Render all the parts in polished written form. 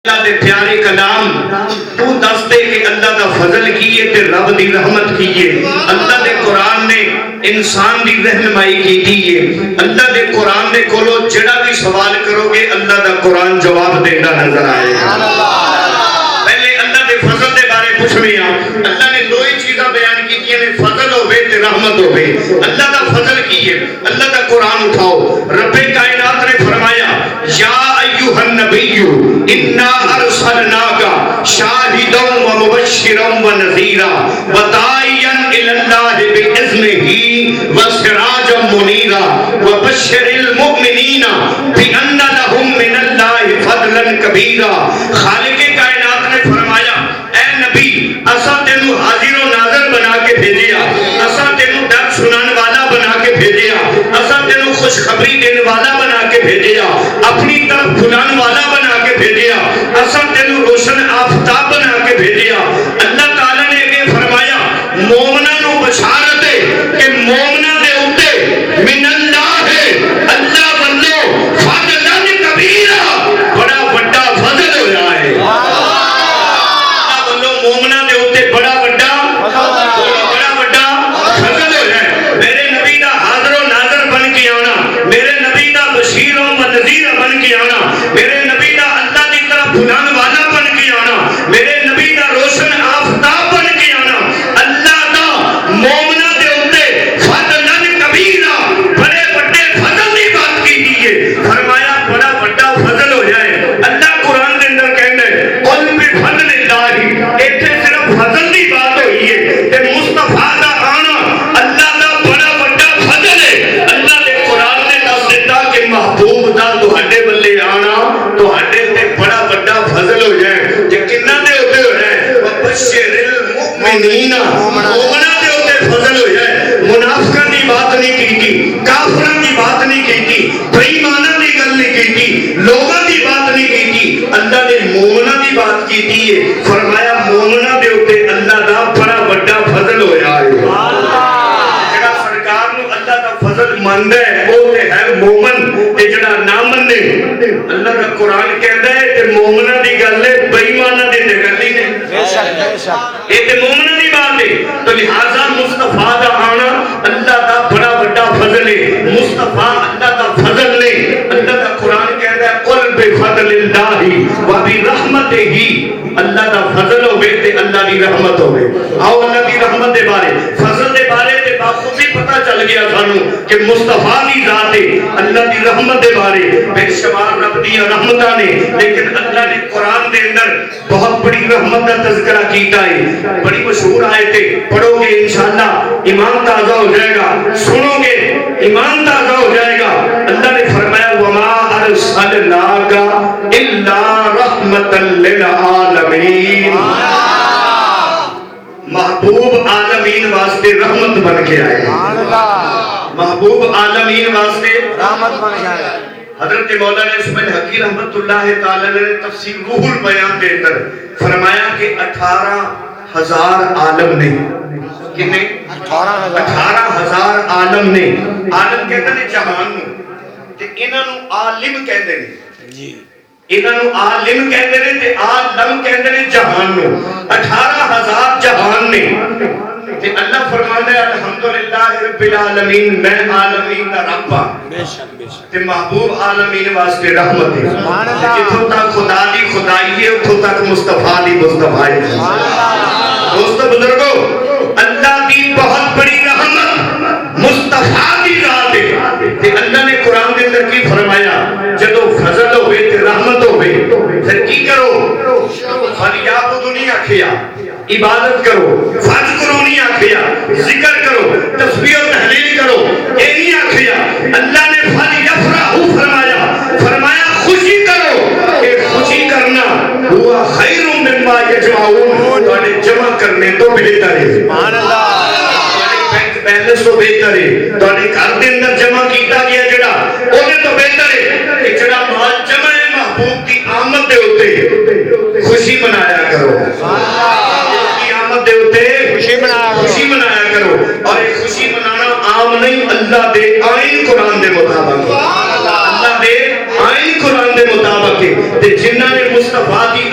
اللہ دے پیارے کلام تو دس دے کہ اللہ دا فضل کیے تے رب دی رحمت کیے. اللہ دے قرآن نے انسان دی رہنمائی کی دیئے. اللہ دے قرآن دے کولو جڑا بھی سوال کرو گے اللہ دا قرآن جواب دینا نظر آئے گا. پہلے اللہ دے فضل دے بارے پوچھنیا. اللہ نے دو ہی چیزاں بیان کی نے فضل ہوئے تے رحمت ہوئے. اللہ دا فضل کیے اللہ دا قرآن اٹھاؤ. رب کائنات نے فرمایا یا ایوہ النبی انا ارسلناکا شاہدا و مبشرا و نذیرا و داعیا الی اللہ باذنہ و سراجا منیرا و بشر المؤمنین بان لهم من اللہ فضلا کبیرا. خالق کائنات نے فرمایا اے نبی اساں تینوں حاضر و ناظر بنا کے بھیجیا. اساں تینوں ڈر سنان والا بنا کے بھیجیا. اساں تینوں خوشخبری دینے والا بنا کے بھیجیا. اپنی طرف بلانے والا بنا کے بھیجیا. اساں تینوں روشن آفتاب بنا کے بھیجیا. اللہ تعالیٰ نے یہ فرمایا مومناں نو بشارت ہے کہ مومناں دے اوتے من اللہ ہے اللہ واللو فضلا کبیرا بڑا بڑا فضل ہویا ہے. اللہ واللو مومناں دے اوتے بڑا بڑا فضل ہویا ہے. میرے نبی دا حاضر و ناظر بن کے آنا, میرے نبی دا بشیر و نذیر بن کے آنا, میرے نبی دا اللہ دی طرف بلانے والا بن کے آنا, میرے نبی دا روشن آفتاب بن کے آنا. اللہ دا مومنہ دے اوتے فضلاً کبیرہ بڑے بڑے فضل دی بات کی دیئے. فرمایا بڑا بڑا فضل ہو جائے. اللہ قرآن دے اندر کہنے قل بفضل اللہ ایتھے صرف فضل دی بات ہوئی ہے کہ مصطفیٰ دا آنا اللہ دا بڑا بڑا فضل ہے. اللہ دے قرآن نے دس دیتا کہ محبوب دا تہاڈے بلے آنا تہاڈے تے بڑا بڑا فضل ہو جائے. کہ کنہ دے ہوتے ہو رہے وبشر المؤمنین مومنہ دے ہوتے فضل ہو جائے. منافقہ دی بات نہیں کی تھی, کافرہ دی بات نہیں کی تھی, بے ایمانہ دی گل نہیں کی تھی, لوگوں دی بات نہیں کی تھی. اللہ نے مومنہ دی بات کی تھی. فرمایا مومنہ دے ہوتے اللہ دا بڑا بڑا فضل ہویا ہے. جڑا سرکار نو اللہ دا فضل مند ہے وہ تے ہے مومن تے جڑا نہ منے اللہ دا قرآن کہندا ہے تے مومنہ دی گل ہے بے ایمانہ دی تے گل ہی نہیں. بے شک بے شک اے تے مومنہ دی بات ہے. تو لہذا مصطفیٰ دا آنا اللہ دا بڑا بڑا فضل ہے. مصطفیٰ اللہ دا فضل نے. اللہ دا قرآن کہندا ہے قل بفضل اللہ و برحمتہ اللہ دا فضل ہوئے تے اللہ دی رحمت ہوئے. آؤ اللہ دی رحمت دے بارے فضل دے بارے تے باخوبی پتہ چل گیا سانو کہ مصطفیٰ دی ذات ہے. اللہ دی رحمت دے بارے بے شمار رب دی رحمتاں نے. لیکن اللہ نے قرآن دے اندر بہت بڑی رحمت کا تذکرہ کیتا ہے. بڑی مشہور آیتیں پڑھو گے انشاءاللہ ایمان تازہ ہو جائے گا. سنو گے ایمان تازہ ہو جائے گا. اللہ نے فرمایا وما ارسلناک الا رحمتا للعالمین. محبوب عالمین واسطے رحمت بن کے آئے. محبوب عالمین واسطے رحمت بن کے آئے. حضرت مولانا اسماعیل حقی رحمت اللہ تعالی نے تفسیر روح البیان کے اندر فرمایا کہ 18,000 عالم نے. کتنے 18,000 عالم نے. عالم کہتے ہیں جہان نو تے انہاں نو عالم کہندے نے. جی انہاں نو عالم کہندے نے تے عالم کہندے نے جہان نو. 18,000 جہان نے. تے اللہ فرماندا ہے الحمدللہ رب العالمین میں عالمین دا رب ہاں. بے شک بے شک تے محبوب عالمین واسطے رحمت ہے. سبحان اللہ. جتھوں تک خدا دی خدائی ہے اتھوں تک مصطفیٰ دی مصطفائی ہے. سبحان اللہ. دوستو بزرگو اللہ دی بہت بڑی رحمت مصطفیٰ دی ذات ہے. تے اللہ نے قرآن دے اندر کی فرمایا جدو فضل ہوئے تے رحمت ہوئے پھر کی کرو فلیعبدونی آکھیا عبادت کرو. فاذکرونی آکھیا ذکر کرو. تسبیح و تحلیل کرو. اے نہیں آکھیا. اللہ نے فلیفرحوا فرمایا. فرمایا خوشی کرو. کہ خوشی کرنا ہوا خیر مما یجمعون تواڈے جمع کرنے تو بہتر ہے. سبحان اللہ. بینک بیلنس تو بہتر ہے. تواڈے گھر دے اندر جمع کیتا گیا جڑا اونے تو بہتر ہے کہ جڑا مال جمع ہے محبوب دی آمد دے اوتے خوشی منایا کرو. خوشی منایا کرو. اور ایک خوشی منانا عام نہیں اللہ دے آئین قرآن دے مطابق. اللہ دے آئین قرآن دے مطابق. تے جنہاں نے مصطفیٰ دی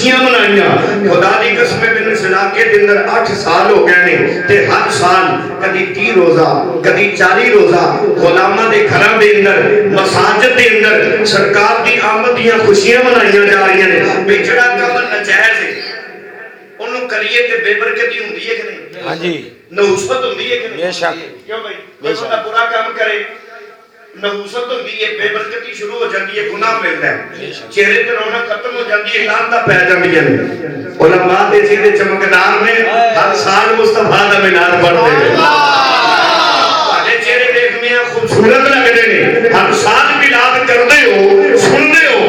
خوشیاں منائیاں. خدا دی قسم ہے میرے علاقے دے اندر 8 سال ہو گئے نے تے ہر سال کدی 30 روزہ کدی 40 روزہ غلاماں دے گھراں دے اندر مساجد دے اندر سرکار دی آمد دیاں خوشیاں منائیاں جا رہی ہیں. بے جڑا کام ناجائز ہے انہوں کریے تے بے برکتی ہوندی ہے کہ نہیں؟ ہاں جی نحوست ہوندی ہے کہ نہیں؟ بے شک. کیوں بھائی بندہ برا کام کرے نحوست ہوندی ہے بے برکتی شروع ہو جاتی ہے گناہ ملتا ہے چہرے تے رونق ختم ہو جاتی ہے لعنتاں پہ جاندیاں نے. علماء دے سیدھے چمکدار نے ہر سال مصطفیٰ دا مینار پڑھتے ہیں. تہاڈے چہرے دیکھنے خوبصورت لگدے نے ہر سال ملاد کردے ہو سنتے ہو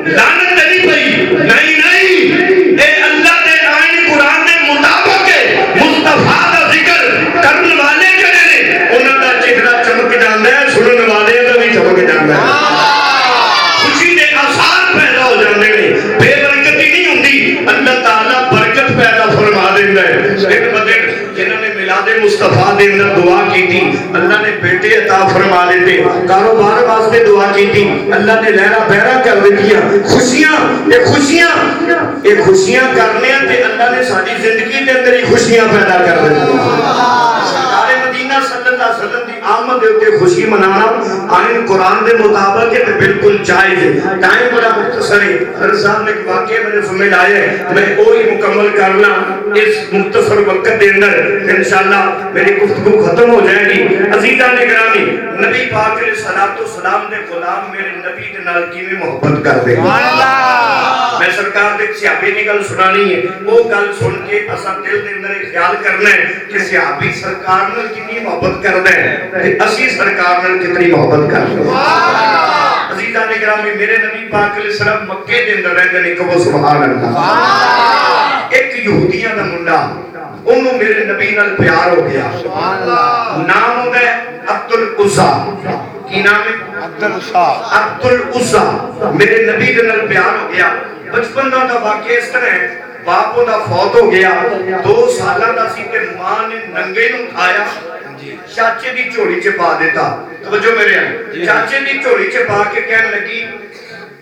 لعنت نہیں پئی. نہیں نہیں اے اللہ دے آئین قرآن دے مطابق مصطفیٰ دا ذکر کرن والے جڑے نے انہاں دا چہرہ چمک جاندا ہے سنن والے دا بھی چمک جاندا ہے. خوشی دے آثار پیدا ہو جاندے نے بے برکتی نہیں ہوندی. اللہ تعالیٰ برکت پیدا فرما دیندا ہے. ایک بندے جنہاں نے میلاد مصطفیٰ دے اندر دعا کیتی اللہ نے بیٹے عطا فرما دیتے. کاروبار واسطے دعا کیتی اللہ نے لہرا بہرا کر دتیاں. خوشیاں کرنے تے اللہ نے ساری زندگی دے اندر ہی خوشیاں پیدا کر دتیاں. سرکار مدینہ صلی اللہ علیہ وسلم دی آمد دے اوتے خوشی منانا آئین قرآن دے مطابق ہے تے بالکل جائز ہے. ٹائم بڑا مختصر ہے. حضرت صاحب نے ایک واقعہ میرے سامنے لایا ہے میں وہی مکمل کرنا اس مختصر وقت دے اندر انشاءاللہ میری گفتگو ختم ہو جائے گی. عزیزان گرامی نبی پاک علیہ الصلوۃ والسلام دے غلام میرے نبی دے نال کیویں محبت کردے. میں سرکار دے صحابی دی گل سنانی ہے وہ گل سن کے اساں دل دے اندر خیال کرنا ہے کہ صحابی سرکار نال کتنی محبت کردا ہے تے اسی سرکار نال کتنی محبت کردے ہیں. عزیزان گرامی میرے نبی پاک علیہ السلام مکے دے اندر رہندے نے. کہو سبحان اللہ. ایک یہودیاں دا منڈا انہوں میرے نبی نال پیار ہو گیا. نام ہوتا ہے عبد العزا. کی نام ہے عبد العزا. میرے نبی نال پیار ہو گیا. بچپن دا واقعہ اس طرح ہے باپ دا فوت ہو گیا 2 سالاں دا سی تے ماں نے ننگے نوں اٹھایا چاچے دی جھولی چ پا دیتا. توجہ میرے ہیں چاچے دی جھولی چ پا کے کہن لگی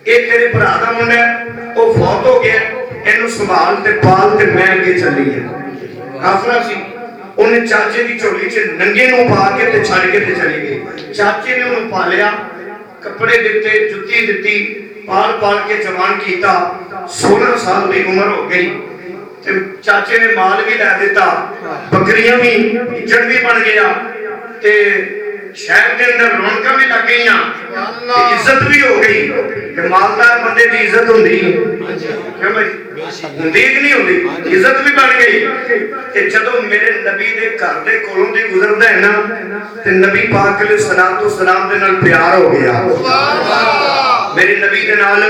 اے تیرے بھرا دا منڈا ہے او فوت ہو گیا اینوں سنبھال تے پال تے میں اگے چلی ہے. کافرہ سی انہیں چاچے دی جھولی چ ننگے نوں پا کے تے چھڑ کے تے چلی گئی. چاچے نے انہوں پالیا کپڑے دتے جُتی دتی پال کے جوان کیتا. 16 سال دی عمر ہو گئی چاچے نے مال بھی لے دیتا بکریاں بھی جڑ بھی بن گیا تے شہر کے اندر رونقاں بھی لگ گئیاں عزت بھی ہو گئی کہ مالدار بندے دی عزت ہوندی کیوں بھائی ہوندی کہ نہیں ہوندی عزت بھی بن گئی. کہ جدوں میرے نبی دے گھر دے کولوں دی گزردا ہے نا تے نبی پاک علیہ الصلوۃ والسلام دے نال پیار ہو گیا. میرے نبی دے نال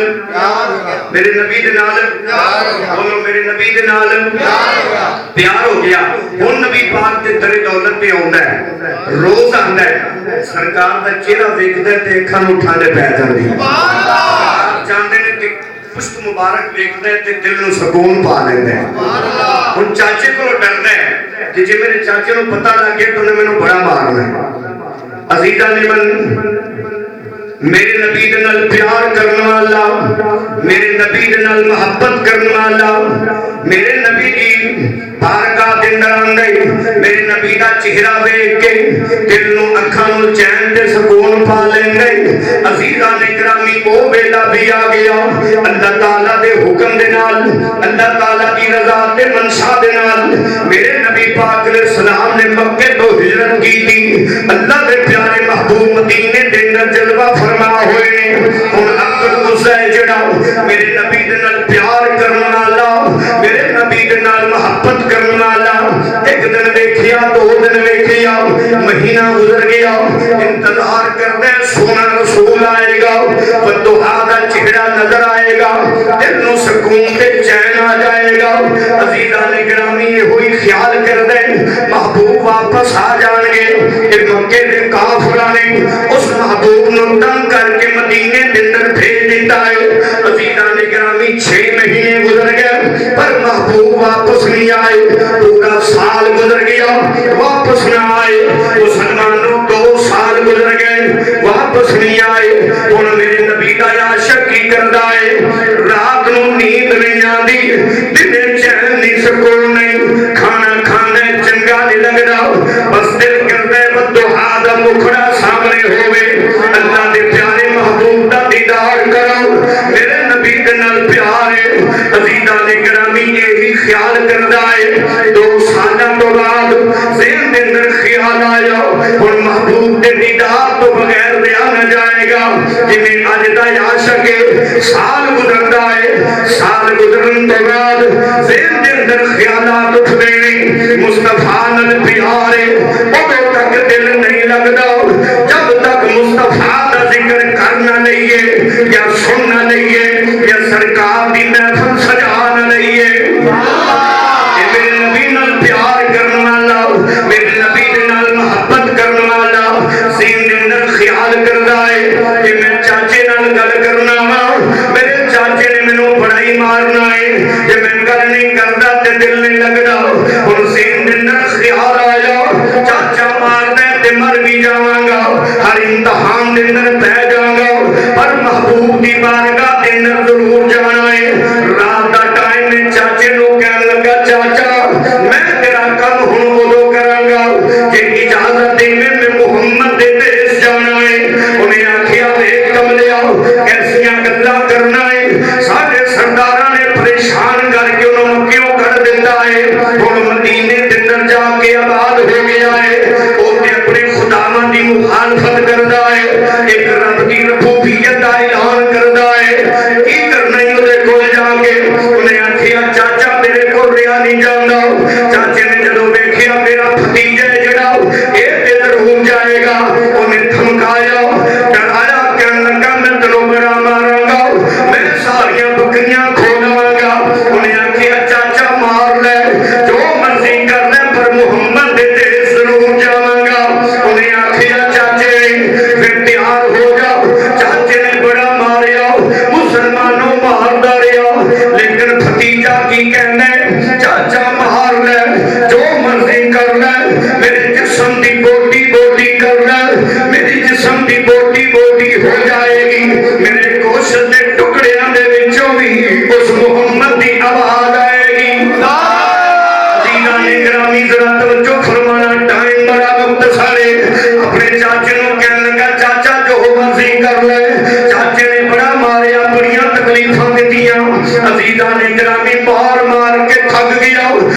میرے نبی دے نال بولو میرے نبی دے نال پیار ہو گیا. ہن نبی پاک دے در دولت تے آوندا ہے روز آندا ہے سرکار دا چہرہ ویکھدا تے اکھاں نوں ٹھنڈ پے جاندی. جاندے نے تے پشت مبارک ویکھدا تے دل نوں سکون پا لیندا ہے. ہن چاچے کولوں ڈردا ہے کہ جے میرے چاچے نوں پتہ لگ گیا تو انہیں مینوں بڑا مارنا ہے. عزیزاں نے میرے نبی دے نال پیار کرنے والا میرے نبی دے نال محبت کرنے والا میرے نبی دی بارگاہ دے اندر آندے میرے نبی دا چہرہ ویکھ کے دل نوں اکھاں نوں چین تے سکون پا لیندے. عزیزاں نے گرامی او ویلا بھی آ گیا اللہ تعالیٰ دے حکم دے نال اللہ تعالیٰ دی رضا تے منشا دے نال میرے نبی پاک علیہ السلام نے مکے تو ہجرت کی تھی. اللہ دے پیارے محبوب مدینے دے اندر جلوہ فرما ہوئے نے. ہن عبد العزا جڑا میرے نبی دے نال پیار کرنے والا میرے نبی دے نال محبت کرنے والا ایک دن ویکھیا 2 دن ویکھیا مہینہ گزر گیا انتظار کردا ہے سونا رسول آئے گا بدوہا دا چہرہ نظر آئے گا دل نوں سکون تے چین آ جائے گا. عزیزان گرامی یہ ہوئی خیال کردا ہے محبوب واپس آ جان گے کہ مکے دے کافراں نے اس محبوب نوں تنگ کر کے مدینے دے اندر بھیج دیتا ہے. عزیزان گرامی 6 مہینے گزر گئے پر محبوب واپس نہیں آئے. پورا سال گزر گیا واپس نہ آئے. مسلمانوں 2 سال گزر گئے واپس نہیں آئے. ہن میرے نبی دا عاشق کی کردا ہے رات نوں نیند نہیں آندی دے نال پیار ہے عزیزاں نے گرامی یہی خیال کردا ہے 2 سالاں تو بعد ذہن دے اندر خیال آیا ہن محبوب دے دیدار تو بغیر رہا نہ جائے گا جویں اج دا عاشق ہے سال گزردا ہے سال گزرن تو بعد ذہن دے اندر خیالات اٹھدے نے مصطفیٰ نال پیار ہے ادوں تک دل نہیں لگدا جب تک مصطفیٰ دا ذکر کرنا لئیے یا سننا لئیے یا سرکار دی محفل سجانا لئیے میرے نبی نال پیار کرنے والا میرے نبی دے نال محبت کرنے والا سین دے اندر خیال کردا ہے کہ میں چاچے نال گل کرنا وا میرے چاچے نے مینوں بڑا ہی مارنا ہے جے میں گل نہیں کردا تے دل نہیں لگدا ہن سین دے اندر خیال آیا چاچا ماردا تے مر بھی جاواں گا ہر امتحان دے اندر پہ جاواں گا پر محبوب دی بارگاہ دے اندر ضرور جانا ہے رات دا ٹائم میں چاچے نو کہن لگا چاچا میں تیرا کم ہن ادو کراں گا کہ اجازت دے میں محمد دے دیس جانا ہے انہیں آکھیا ویکھ کملیا کیسیاں گلاں کرنا ہے سارے سرداراں نے پریشان کر کے انہوں کیوں کر دیتا ہے ہن مدینے دے اندر جا کے آباد ہو گیا ہے اوتے اپنے خداوند دی مخالفت کردا ہے ایک رب دی ربوبیت دا اعلان کردا ہے کی کرنا ہے اودے کول جا کے انہیں آکھیا چاچا میرے کول رہیا نہیں جاندا چاچے نے جدوں ویکھیا میرا بھتیجا جڑا اے تے ضرور جائے گا